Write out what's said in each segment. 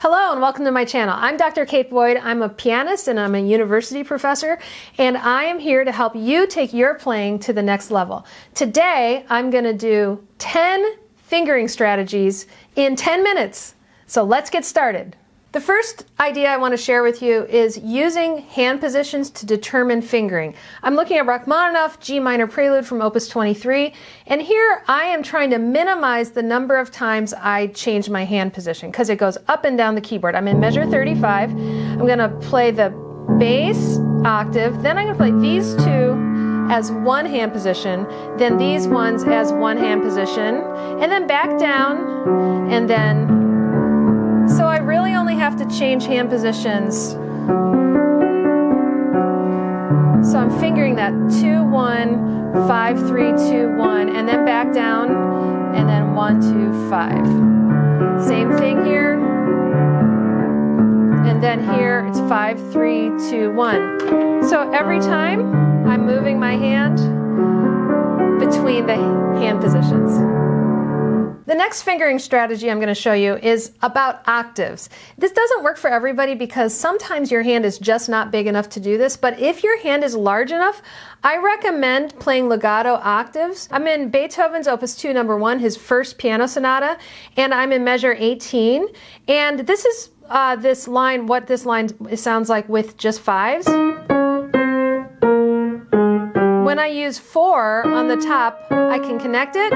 Hello and welcome to my channel. I'm Dr. Kate Boyd. I'm a pianist and I'm a university professor, and I am here to help you take your playing to the next level. Today I'm going to do 10 fingering strategies in 10 minutes. So let's get started. The first idea I want to share with you is using hand positions to determine fingering. I'm looking at Rachmaninoff G minor Prelude from Opus 23, and here I am trying to minimize the number of times I change my hand position because it goes up and down the keyboard. I'm in measure 35. I'm going to play the bass octave, then I'm going to play these two as one hand position, then these ones as one hand position, and then back down, and then so I really only have to change hand positions. So I'm fingering that 2-1, 5-3, 2-1, and then back down, and then 1-2-5. Same thing here. And then here it's 5-3-2-1. So every time I'm moving my hand between the hand positions. The next fingering strategy I'm going to show you is about octaves. This doesn't work for everybody because sometimes your hand is just not big enough to do this, but if your hand is large enough, I recommend playing legato octaves. I'm in Beethoven's Opus 2 number 1, his first piano sonata, and I'm in measure 18, and this is this line, what this line sounds like with just fives. When I use 4 on the top, I can connect it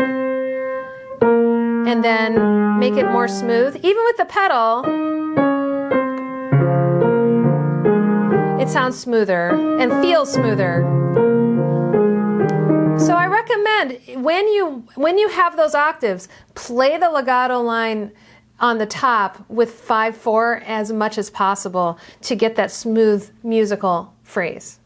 and then make it more smooth. Even with the pedal, it sounds smoother and feels smoother. So I recommend when you have those octaves, play the legato line on the top with 5-4 as much as possible to get that smooth musical phrase.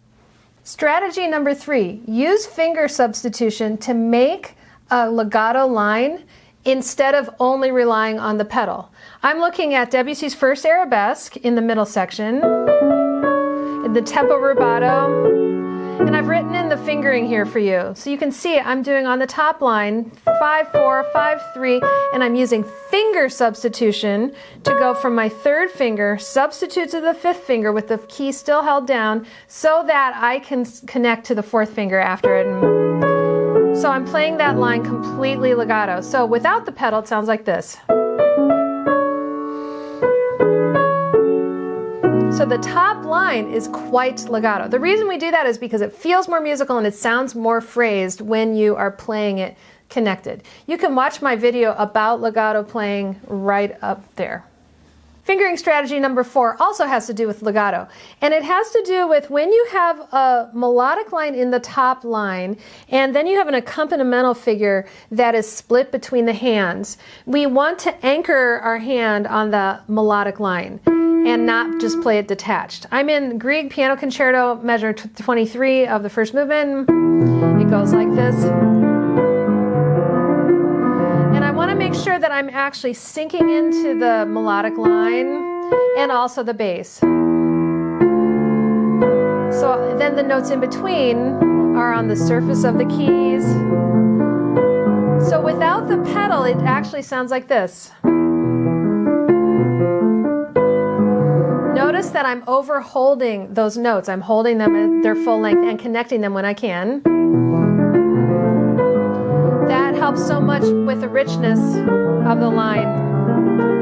Strategy number 3, use finger substitution to make a legato line instead of only relying on the pedal. I'm looking at Debussy's first Arabesque in the middle section, in the tempo rubato, and I've written in the fingering here for you. So you can see I'm doing on the top line 5-4, 5-3, and I'm using finger substitution to go from my third finger, substitute to the fifth finger with the key still held down so that I can connect to the fourth finger after it. So I'm playing that line completely legato. So without the pedal, it sounds like this. So the top line is quite legato. The reason we do that is because it feels more musical and it sounds more phrased when you are playing it connected. You can watch my video about legato playing right up there. Fingering strategy number 4 also has to do with legato, and it has to do with when you have a melodic line in the top line and then you have an accompanimental figure that is split between the hands. We want to anchor our hand on the melodic line and not just play it detached. I'm in Grieg Piano Concerto, measure 23 of the first movement. It goes like this. And I want to make sure that I'm actually sinking into the melodic line and also the bass. So then the notes in between are on the surface of the keys. So without the pedal, it actually sounds like this. Notice that I'm over-holding those notes. I'm holding them at their full length and connecting them when I can. That helps so much with the richness of the line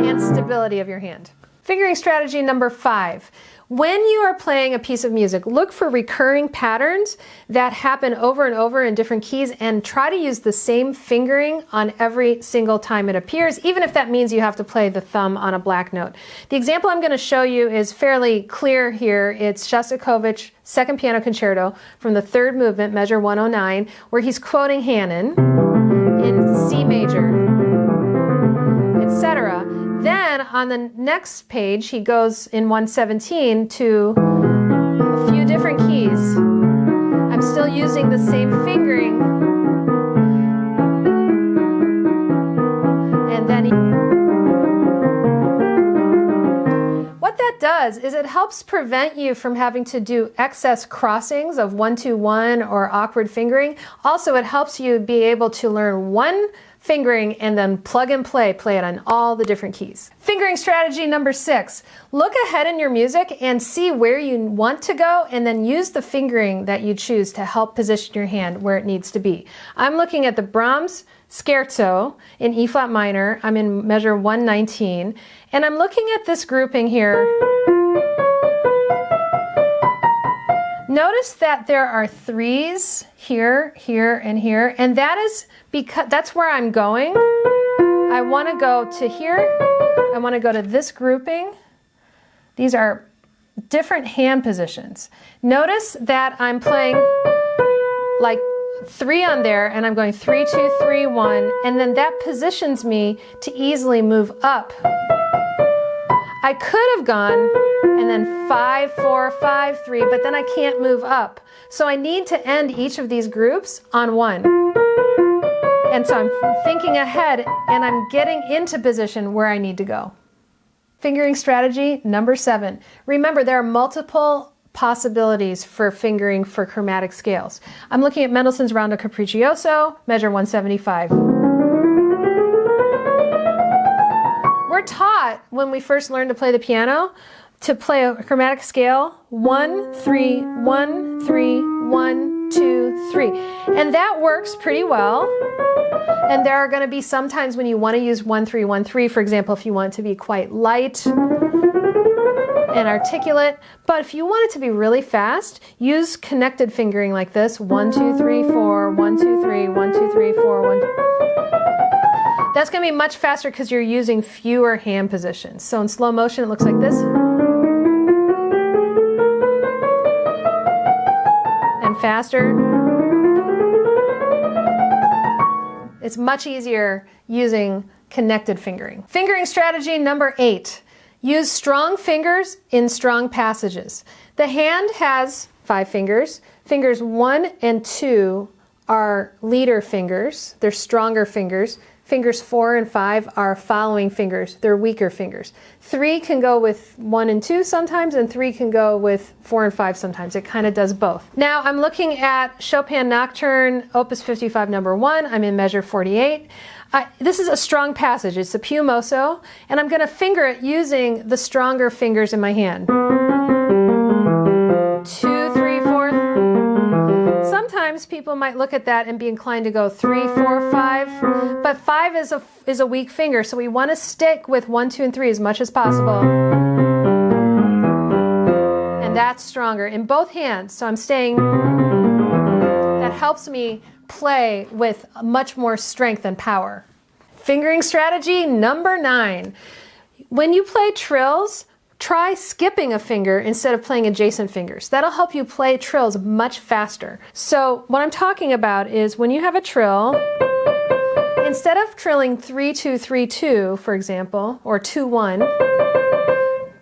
and stability of your hand. Fingering strategy number 5. When you are playing a piece of music, look for recurring patterns that happen over and over in different keys and try to use the same fingering on every single time it appears, even if that means you have to play the thumb on a black note. The example I'm going to show you is fairly clear here. It's Shostakovich Second Piano Concerto from the third movement, measure 109, where he's quoting Haydn in C major, etc. Then on the next page, he goes in 117 to a few different keys. I'm still using the same fingering. And then what that does is it helps prevent you from having to do excess crossings of 1-2-1 or awkward fingering. Also, it helps you be able to learn one fingering and then plug and play it on all the different keys. Fingering strategy number 6. Look ahead in your music and see where you want to go and then use the fingering that you choose to help position your hand where it needs to be. I'm looking at the Brahms Scherzo in E flat minor. I'm in measure 119 and I'm looking at this grouping here. Notice that there are 3s here, here, and here, and that is because that's where I'm going. I want to go to here. I want to go to this grouping. These are different hand positions. Notice that I'm playing like 3 on there, and I'm going 3, 2, 3, 1, and then that positions me to easily move up. I could have gone and then 5, 4, 5, 3, but then I can't move up. So I need to end each of these groups on 1. And so I'm thinking ahead and I'm getting into position where I need to go. Fingering strategy number 7. Remember, there are multiple possibilities for fingering for chromatic scales. I'm looking at Mendelssohn's Rondo Capriccioso, measure 175. We're taught when we first learn to play the piano to play a chromatic scale 1, 3, 1, 3, 1, 2, 3. And that works pretty well. And there are going to be some times when you want to use 1, 3, 1, 3, for example, if you want it to be quite light and articulate. But if you want it to be really fast, use connected fingering like this. 1, 2, 3, 4, 1, 2, 3, 1, 2, 3, 4, 1, 2. That's going to be much faster because you're using fewer hand positions. So in slow motion, it looks like this. And faster. It's much easier using connected fingering. Fingering strategy number 8. Use strong fingers in strong passages. The hand has 5 fingers. Fingers 1 and 2 are leader fingers. They're stronger fingers. Fingers 4 and 5 are following fingers. They're weaker fingers. 3 can go with 1 and 2 sometimes, and 3 can go with 4 and 5 sometimes. It kind of does both. Now I'm looking at Chopin Nocturne, Opus 55, number 1. I'm in measure 48. This is a strong passage. It's a più mosso, and I'm going to finger it using the stronger fingers in my hand. 2, 3, 4. Sometimes people might look at that and be inclined to go 3, 4, 5, but 5 is a weak finger, so we want to stick with 1, 2, and 3 as much as possible. And that's stronger in both hands, so I'm staying. That helps me play with much more strength and power. Fingering strategy number 9. When you play trills, try skipping a finger instead of playing adjacent fingers. That'll help you play trills much faster. So what I'm talking about is when you have a trill, instead of trilling 3, 2, 3, 2, for example, or 2, 1,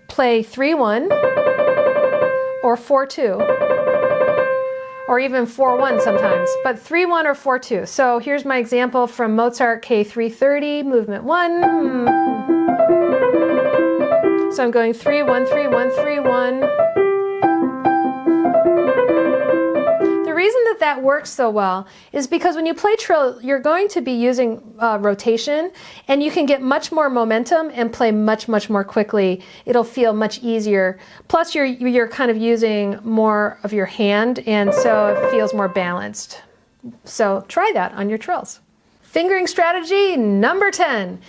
play 3, 1, or 4, 2. Or even 4-1 sometimes, but 3-1 or 4-2. So here's my example from Mozart K330, movement 1. So I'm going 3-1, 3-1, 3-1. The reason that works so well is because when you play trill, you're going to be using rotation, and you can get much more momentum and play much, much more quickly. It'll feel much easier. Plus, you're kind of using more of your hand, and so it feels more balanced. So try that on your trills. Fingering strategy number 10.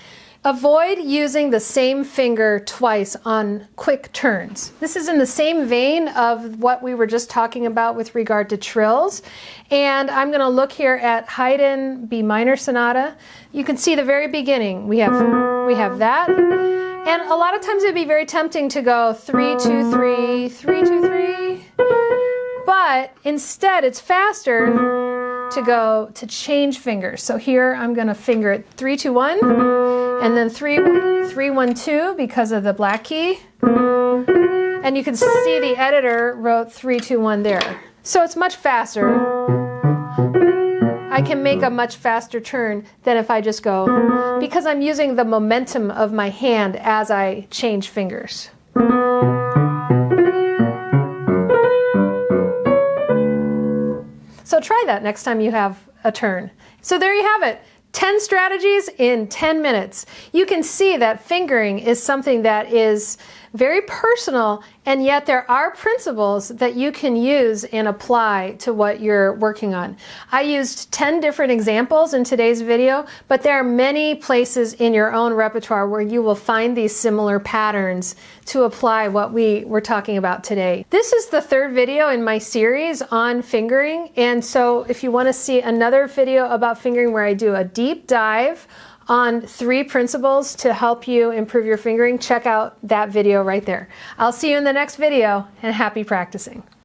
Avoid using the same finger twice on quick turns. This is in the same vein of what we were just talking about with regard to trills. And I'm going to look here at Haydn B minor Sonata. You can see the very beginning. We have that. And a lot of times it'd be very tempting to go 3, 2, 3, 3, 2, 3. But instead it's faster to change fingers. So here I'm going to finger it 3, 2, 1, and then 3, 3, 1, 2 because of the black key. And you can see the editor wrote 3, 2, 1 there. So it's much faster. I can make a much faster turn than if I just go, because I'm using the momentum of my hand as I change fingers. So try that next time you have a turn. So there you have it. 10 strategies in 10 minutes. You can see that fingering is something that is very personal, and yet there are principles that you can use and apply to what you're working on. I used 10 different examples in today's video, but there are many places in your own repertoire where you will find these similar patterns to apply what we were talking about today. This is the third video in my series on fingering, and so if you want to see another video about fingering where I do a deep dive on 3 principles to help you improve your fingering, check out that video right there. I'll see you in the next video, and happy practicing.